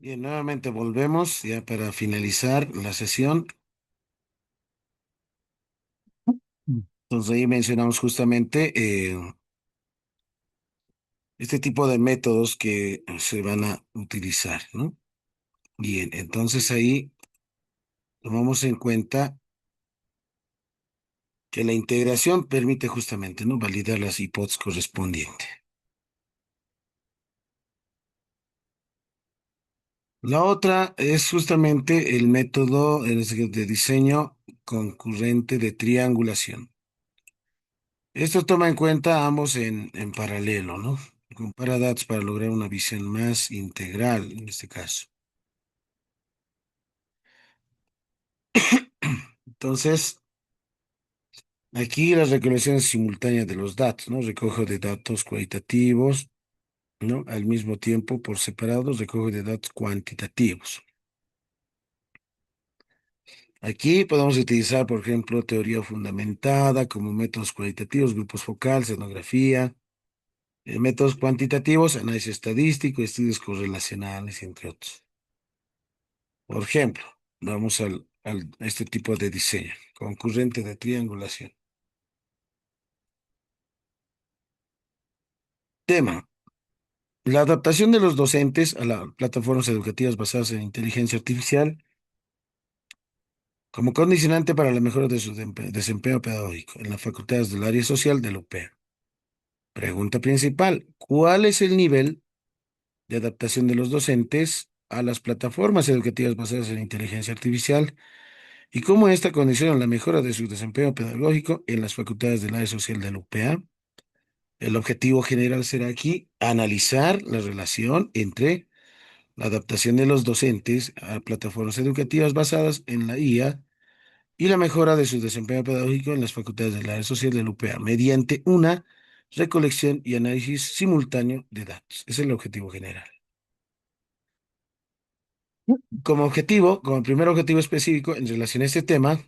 Bien, nuevamente volvemos ya para finalizar la sesión. Entonces ahí mencionamos justamente este tipo de métodos que se van a utilizar, ¿no? Bien, entonces ahí tomamos en cuenta que la integración permite justamente, ¿no? Validar las hipótesis correspondientes. La otra es justamente el método de diseño concurrente de triangulación. Esto toma en cuenta ambos en paralelo, ¿no? Compara datos para lograr una visión más integral en este caso. Entonces, aquí las recolecciones simultáneas de los datos, ¿no? Recojo de datos cualitativos, ¿no? Al mismo tiempo, por separados, recojo de datos cuantitativos. Aquí podemos utilizar, por ejemplo, teoría fundamentada como métodos cualitativos, grupos focales, etnografía, métodos cuantitativos, análisis estadístico, estudios correlacionales, entre otros. Por ejemplo, vamos a este tipo de diseño, concurrente de triangulación. Tema: la adaptación de los docentes a las plataformas educativas basadas en inteligencia artificial como condicionante para la mejora de su desempeño pedagógico en las facultades del área social de la UPEA. Pregunta principal: ¿cuál es el nivel de adaptación de los docentes a las plataformas educativas basadas en inteligencia artificial y cómo esta condiciona la mejora de su desempeño pedagógico en las facultades del área social de la UPEA? El objetivo general será aquí analizar la relación entre la adaptación de los docentes a plataformas educativas basadas en la IA y la mejora de su desempeño pedagógico en las facultades del área social de la UPA mediante una recolección y análisis simultáneo de datos. Ese es el objetivo general. Como primer objetivo específico en relación a este tema,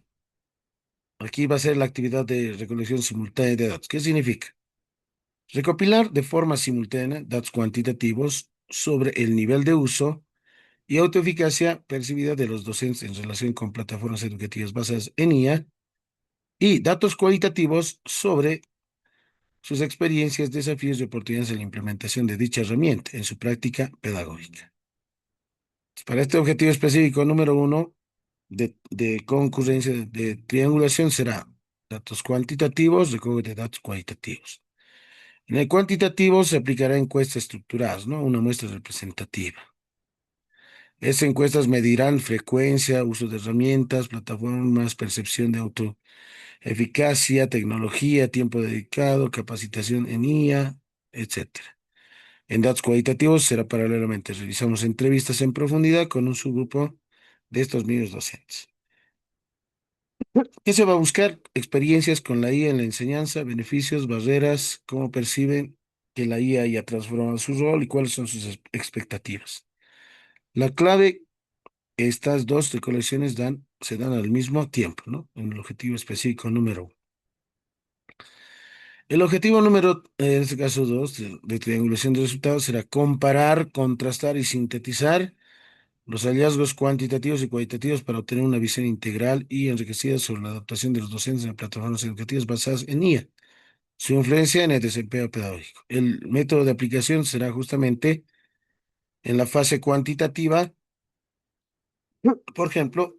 aquí va a ser la actividad de recolección simultánea de datos. ¿Qué significa? Recopilar de forma simultánea datos cuantitativos sobre el nivel de uso y autoeficacia percibida de los docentes en relación con plataformas educativas basadas en IA y datos cualitativos sobre sus experiencias, desafíos y oportunidades en la implementación de dicha herramienta en su práctica pedagógica. Para este objetivo específico, número uno de concurrencia de triangulación será datos cuantitativos, recoge de datos cualitativos. En el cuantitativo se aplicará encuestas estructuradas, ¿no? Una muestra representativa. Estas encuestas medirán frecuencia, uso de herramientas, plataformas, percepción de autoeficacia, tecnología, tiempo dedicado, capacitación en IA, etcétera. En datos cualitativos será paralelamente. Realizamos entrevistas en profundidad con un subgrupo de estos mismos docentes. ¿Qué se va a buscar? Experiencias con la IA en la enseñanza, beneficios, barreras, cómo perciben que la IA haya transformado su rol y cuáles son sus expectativas. La clave: estas dos recolecciones se dan al mismo tiempo, ¿no? En el objetivo específico número uno. El objetivo número, en este caso dos, de triangulación de resultados será comparar, contrastar y sintetizar los hallazgos cuantitativos y cualitativos para obtener una visión integral y enriquecida sobre la adaptación de los docentes en plataformas educativas basadas en IA, su influencia en el desempeño pedagógico. El método de aplicación será justamente en la fase cuantitativa. Por ejemplo,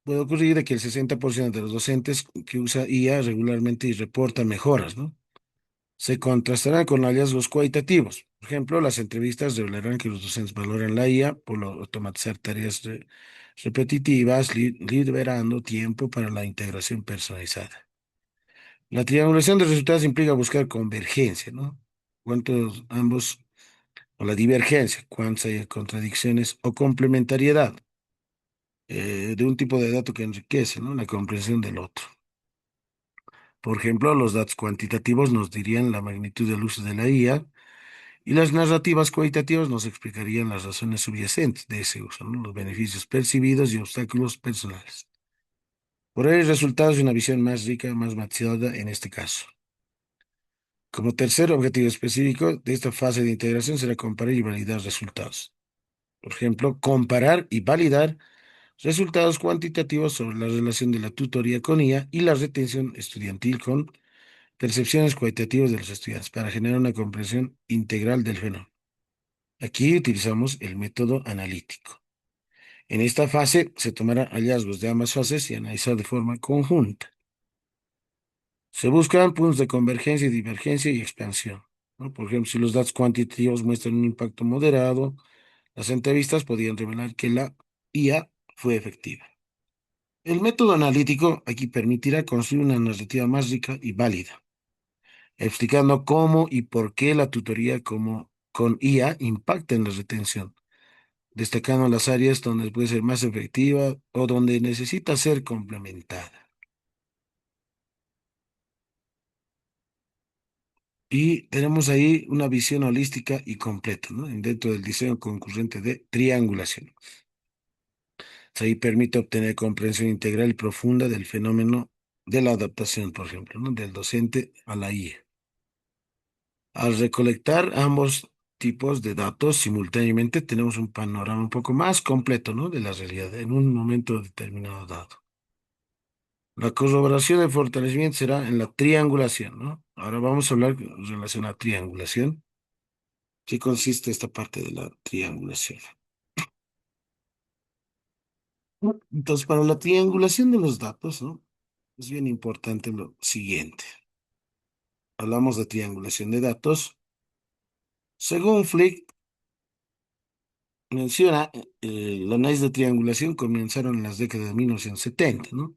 puede ocurrir de que el 60% de los docentes que usa IA regularmente y reporta mejoras, ¿no? Se contrastarán con hallazgos cualitativos. Por ejemplo, las entrevistas revelarán que los docentes valoran la IA por automatizar tareas repetitivas, liberando tiempo para la integración personalizada. La triangulación de resultados implica buscar convergencia, ¿no? Cuántos ambos, o la divergencia, cuántas hay contradicciones o complementariedad de un tipo de dato que enriquece, ¿no? La comprensión del otro. Por ejemplo, los datos cuantitativos nos dirían la magnitud del uso de la IA y las narrativas cualitativas nos explicarían las razones subyacentes de ese uso, ¿no? Los beneficios percibidos y obstáculos personales. Por ello, el resultado es una visión más rica, más matizada en este caso. Como tercer objetivo específico de esta fase de integración será comparar y validar resultados. Por ejemplo, comparar y validar resultados cuantitativos sobre la relación de la tutoría con IA y la retención estudiantil con percepciones cualitativas de los estudiantes para generar una comprensión integral del fenómeno. Aquí utilizamos el método analítico. En esta fase se tomarán hallazgos de ambas fases y analizar de forma conjunta. Se buscan puntos de convergencia, divergencia y expansión, ¿no? Por ejemplo, si los datos cuantitativos muestran un impacto moderado, las entrevistas podrían revelar que la IA fue efectiva. El método analítico aquí permitirá construir una narrativa más rica y válida, explicando cómo y por qué la tutoría como con IA impacta en la retención, destacando las áreas donde puede ser más efectiva o donde necesita ser complementada. Y tenemos ahí una visión holística y completa, ¿no? Dentro del diseño concurrente de triangulación. Ahí permite obtener comprensión integral y profunda del fenómeno de la adaptación, por ejemplo, ¿no? Del docente a la IA. Al recolectar ambos tipos de datos simultáneamente, tenemos un panorama un poco más completo, ¿no? De la realidad en un momento determinado dado. La corroboración de fortalecimiento será en la triangulación, ¿no? Ahora vamos a hablar en relación a triangulación. ¿Qué consiste esta parte de la triangulación? Entonces, para la triangulación de los datos, ¿no? Es bien importante lo siguiente. Hablamos de triangulación de datos. Según Flick menciona, los análisis de triangulación comenzaron en las décadas de 1970, ¿no?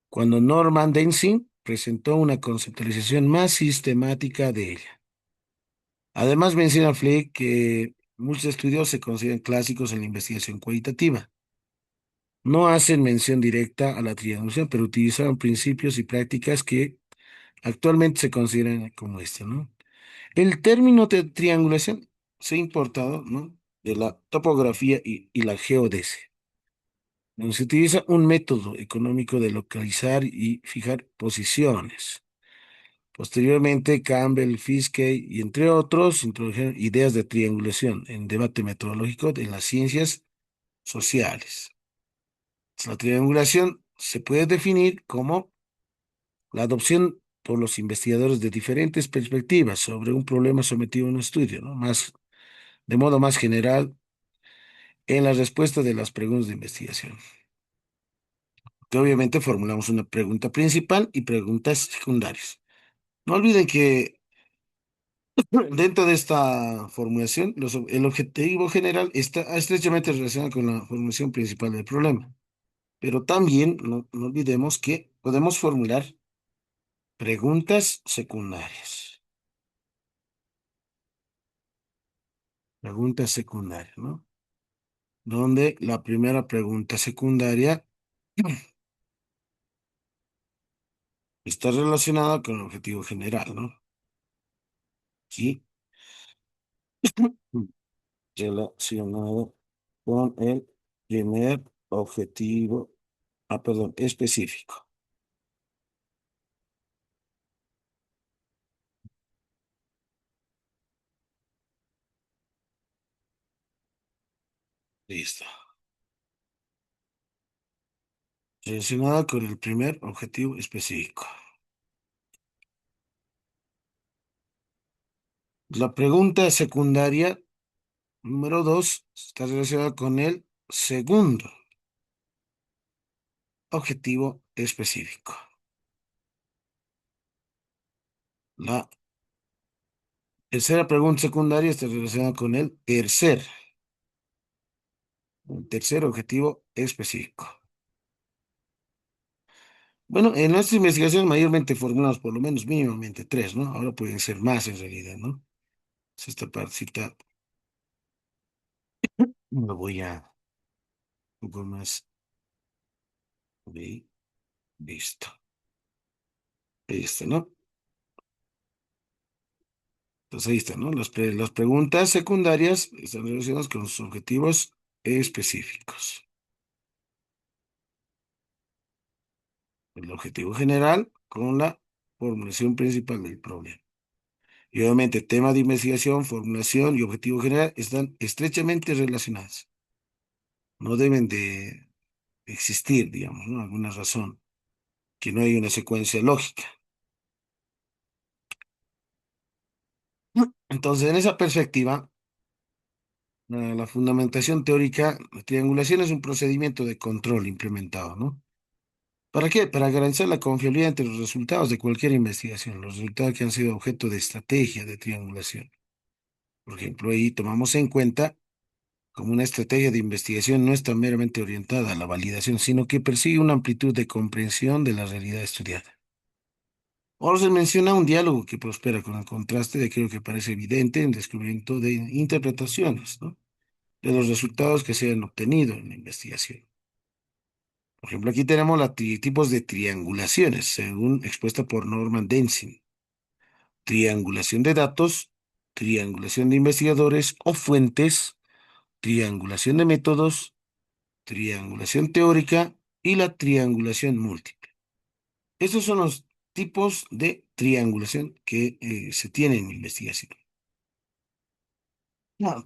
Cuando Norman Denzin presentó una conceptualización más sistemática de ella. Además, menciona Flick que muchos estudios se consideran clásicos en la investigación cualitativa. No hacen mención directa a la triangulación, pero utilizaron principios y prácticas que actualmente se consideran como este, ¿no? El término de triangulación se ha importado, ¿no? De la topografía y la geodesia, donde se utiliza un método económico de localizar y fijar posiciones. Posteriormente, Campbell, Fiske y entre otros introdujeron ideas de triangulación en debate metodológico de las ciencias sociales. La triangulación se puede definir como la adopción por los investigadores de diferentes perspectivas sobre un problema sometido a un estudio, ¿no? De modo más general, en la respuesta de las preguntas de investigación. Que obviamente formulamos una pregunta principal y preguntas secundarias. No olviden que dentro de esta formulación, el objetivo general está estrechamente relacionado con la formulación principal del problema. Pero también no olvidemos que podemos formular preguntas secundarias. Preguntas secundarias, ¿no? Donde la primera pregunta secundaria está relacionada con el objetivo general, ¿no? Sí, relacionado con el primer objetivo, perdón, específico. Listo. Relacionada con el primer objetivo específico. La pregunta secundaria número dos está relacionada con el segundo objetivo específico. La tercera pregunta secundaria está relacionada con el tercer objetivo específico. Bueno, en nuestra investigación mayormente formulamos por lo menos mínimamente tres, ¿no? Ahora pueden ser más en realidad, ¿no? Esta partecita lo voy a un poco más. Listo. Listo, ¿no? Entonces ahí está, ¿no? Las preguntas secundarias están relacionadas con los objetivos específicos. El objetivo general con la formulación principal del problema. Y obviamente tema de investigación, formulación y objetivo general están estrechamente relacionados. No deben de existir, digamos, ¿no? Alguna razón, que no hay una secuencia lógica. Entonces, en esa perspectiva, la fundamentación teórica, la triangulación es un procedimiento de control implementado, ¿no? ¿Para qué? Para garantizar la confiabilidad entre los resultados de cualquier investigación, los resultados que han sido objeto de estrategia de triangulación. Por ejemplo, ahí tomamos en cuenta como una estrategia de investigación no está meramente orientada a la validación, sino que persigue una amplitud de comprensión de la realidad estudiada. Ahora se menciona un diálogo que prospera con el contraste de aquello que parece evidente en el descubrimiento de interpretaciones, ¿no? De los resultados que se han obtenido en la investigación. Por ejemplo, aquí tenemos los tipos de triangulaciones, según expuesta por Norman Denzin. Triangulación de datos, triangulación de investigadores o fuentes, triangulación de métodos, triangulación teórica y la triangulación múltiple. Estos son los tipos de triangulación que se tienen en investigación.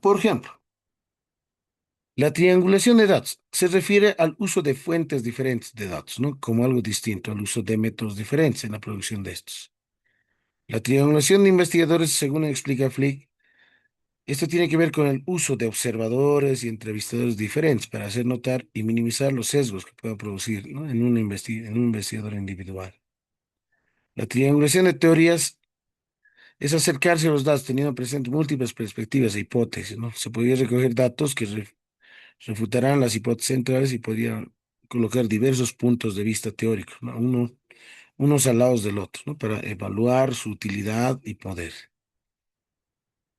Por ejemplo, la triangulación de datos se refiere al uso de fuentes diferentes de datos, ¿no? Como algo distinto al uso de métodos diferentes en la producción de estos. La triangulación de investigadores, según explica Flick, esto tiene que ver con el uso de observadores y entrevistadores diferentes para hacer notar y minimizar los sesgos que pueda producir, ¿no? En en un investigador individual. La triangulación de teorías es acercarse a los datos teniendo presente múltiples perspectivas e hipótesis, ¿no? Se podría recoger datos que refutarán las hipótesis centrales y podrían colocar diversos puntos de vista teóricos, ¿no? Unos al lado del otro, ¿no? Para evaluar su utilidad y poder.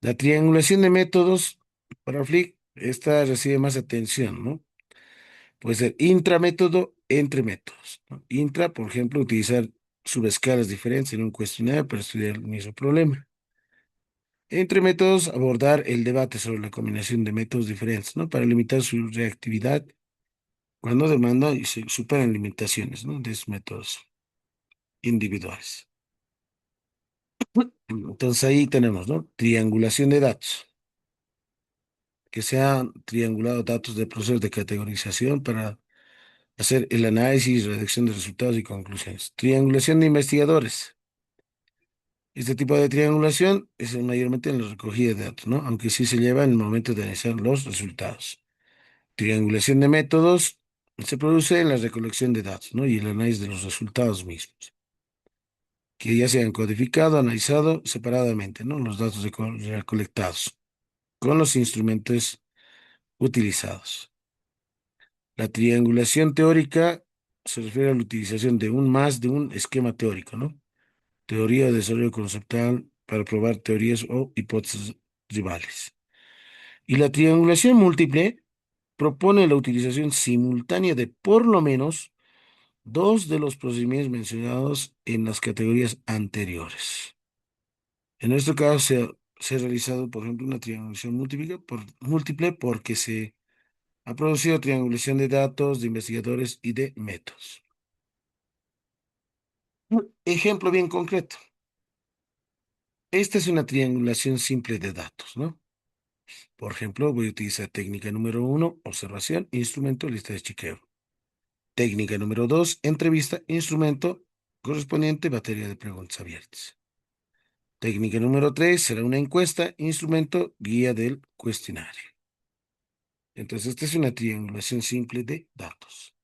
La triangulación de métodos para Flick, esta recibe más atención, ¿no? Puede ser intramétodo, entre métodos, ¿no? Intra, por ejemplo, utilizar subescalas diferentes en un cuestionario para estudiar el mismo problema. Entre métodos, abordar el debate sobre la combinación de métodos diferentes, ¿no? Para limitar su reactividad cuando demanda y se superan limitaciones, ¿no? De esos métodos individuales. Entonces ahí tenemos, ¿no? Triangulación de datos, que se han triangulado datos de procesos de categorización para hacer el análisis, redacción de resultados y conclusiones. Triangulación de investigadores. Este tipo de triangulación es mayormente en la recogida de datos, ¿no? Aunque sí se lleva en el momento de analizar los resultados. Triangulación de métodos se produce en la recolección de datos, ¿no? Y el análisis de los resultados mismos, que ya se han codificado, analizado separadamente, ¿no? Los datos recolectados con los instrumentos utilizados. La triangulación teórica se refiere a la utilización de más de un esquema teórico, ¿no? Teoría de desarrollo conceptual para probar teorías o hipótesis rivales. Y la triangulación múltiple propone la utilización simultánea de por lo menos dos de los procedimientos mencionados en las categorías anteriores. En este caso se ha realizado, por ejemplo, una triangulación múltiple porque se ha producido triangulación de datos, de investigadores y de métodos. Un ejemplo bien concreto. Esta es una triangulación simple de datos, ¿no? Por ejemplo, voy a utilizar técnica número uno, observación, instrumento, lista de chequeo. Técnica número dos, entrevista, instrumento correspondiente, batería de preguntas abiertas. Técnica número 3 será una encuesta, instrumento, guía del cuestionario. Entonces, esta es una triangulación simple de datos.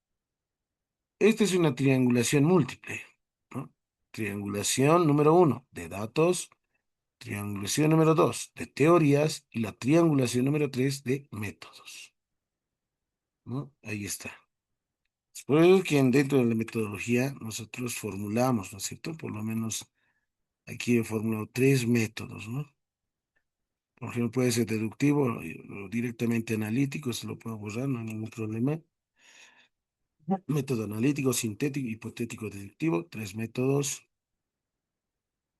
Esta es una triangulación múltiple, ¿no? Triangulación número uno de datos, triangulación número 2 de teorías y la triangulación número 3 de métodos, ¿no? Ahí está. Es por eso que dentro de la metodología nosotros formulamos, ¿no es cierto? Por lo menos aquí he formulado tres métodos, ¿no? Por ejemplo, puede ser deductivo o directamente analítico, se lo puedo borrar, no hay ningún problema. Método analítico, sintético, hipotético, deductivo, tres métodos,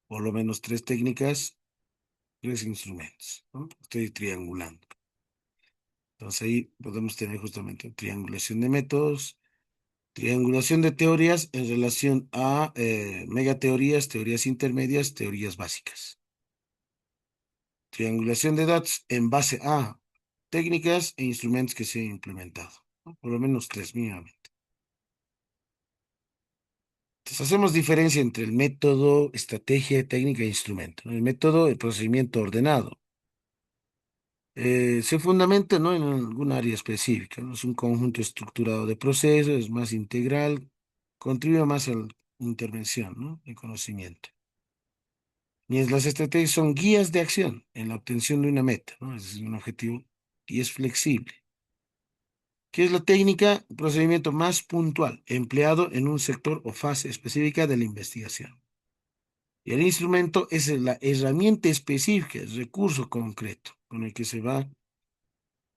por lo menos tres técnicas, tres instrumentos, ¿no? Estoy triangulando. Entonces ahí podemos tener justamente triangulación de métodos, triangulación de teorías en relación a megateorías, teorías intermedias, teorías básicas. Triangulación de datos en base a técnicas e instrumentos que se han implementado, ¿no? Por lo menos tres mínimamente. Entonces hacemos diferencia entre el método, estrategia, técnica e instrumento, ¿no? El método, el procedimiento ordenado. Se fundamenta, ¿no?, en algún área específica, ¿no? Es un conjunto estructurado de procesos, es más integral, contribuye más a la intervención, ¿no?, de conocimiento. Mientras las estrategias son guías de acción en la obtención de una meta, ¿no? Es decir, un objetivo y es flexible. ¿Qué es la técnica? Un procedimiento más puntual, empleado en un sector o fase específica de la investigación. Y el instrumento es la herramienta específica, el recurso concreto con el que se va a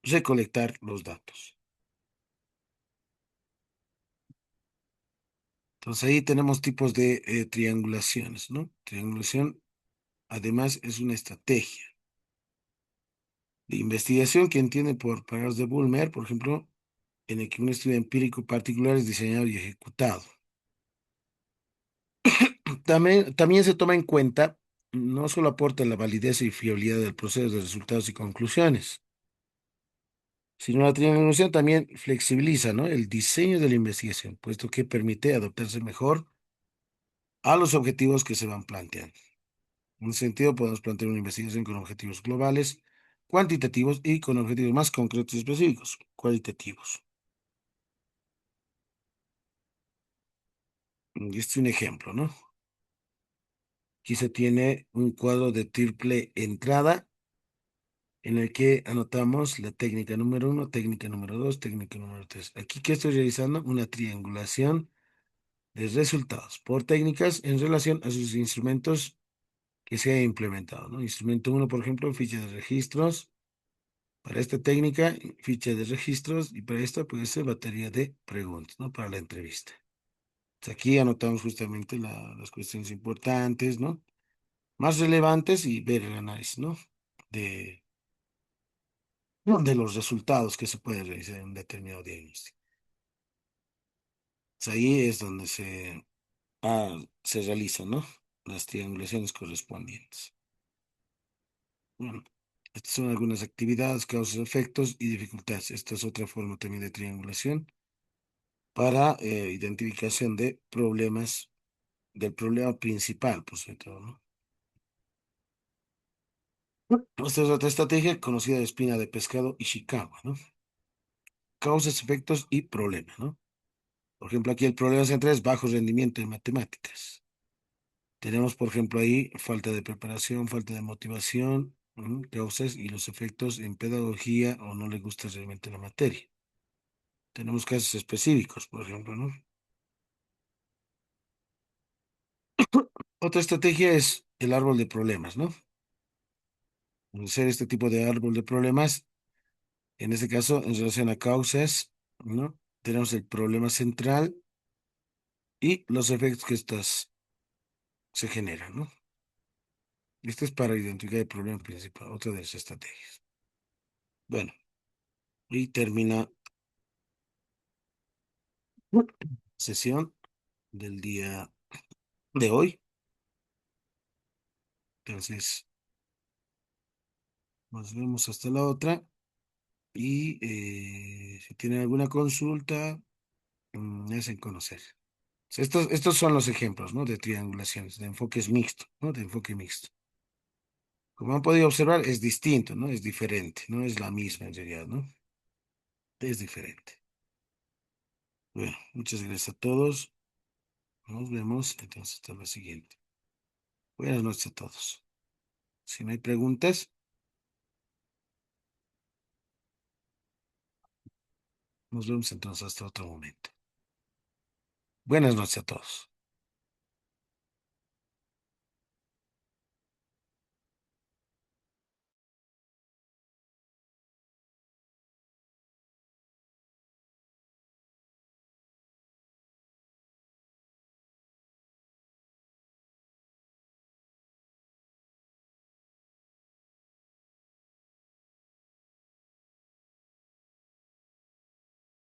recolectar los datos. Entonces ahí tenemos tipos de triangulaciones, ¿no? Triangulación, además, es una estrategia de investigación que entiende por palabras de Bulmer, por ejemplo, en el que un estudio empírico particular es diseñado y ejecutado. También se toma en cuenta, no solo aporta la validez y fiabilidad del proceso de resultados y conclusiones, sino la triangulación también flexibiliza, ¿no?, el diseño de la investigación, puesto que permite adaptarse mejor a los objetivos que se van planteando. En ese sentido, podemos plantear una investigación con objetivos globales, cuantitativos y con objetivos más concretos y específicos, cualitativos. Y este es un ejemplo, ¿no? Aquí se tiene un cuadro de triple entrada en el que anotamos la técnica número uno, técnica número dos, técnica número tres. Aquí que estoy realizando una triangulación de resultados por técnicas en relación a sus instrumentos que se ha implementado, ¿no? Instrumento uno, por ejemplo, ficha de registros. Para esta técnica, ficha de registros, y para esta puede ser batería de preguntas, ¿no?, para la entrevista. Entonces, aquí anotamos justamente las cuestiones importantes, ¿no?, más relevantes, y ver el análisis, ¿no?, de, de los resultados que se puede realizar en un determinado diagnóstico. Entonces, ahí es donde se realizan, ¿no?, las triangulaciones correspondientes. Bueno, estas son algunas actividades, causas, efectos y dificultades. Esta es otra forma también de triangulación para identificación de problemas, del problema principal, pues, sobre todo, ¿no? Esta es otra estrategia conocida de espina de pescado y Ishikawa, ¿no? Causas, efectos y problemas, ¿no? Por ejemplo, aquí el problema central es bajo rendimiento en matemáticas. Tenemos, por ejemplo, ahí falta de preparación, falta de motivación, causas y los efectos en pedagogía, o no le gusta realmente la materia. Tenemos casos específicos, por ejemplo, ¿no? Otra estrategia es el árbol de problemas, ¿no? Hacer este tipo de árbol de problemas, en este caso, en relación a causas, ¿no? Tenemos el problema central y los efectos que estas se generan, ¿no? Esto es para identificar el problema principal, otra de las estrategias. Bueno, y termina sesión del día de hoy. Entonces, nos vemos hasta la otra. Y si tienen alguna consulta, me hacen conocer. Estos son los ejemplos, ¿no?, de triangulaciones, de enfoques mixtos, ¿no?, de enfoque mixto. Como han podido observar, es distinto, ¿no? Es diferente, no es la misma en realidad, ¿no? Es diferente. Bueno, muchas gracias a todos. Nos vemos entonces hasta la siguiente. Buenas noches a todos. Si no hay preguntas, nos vemos entonces hasta otro momento. Buenas noches a todos.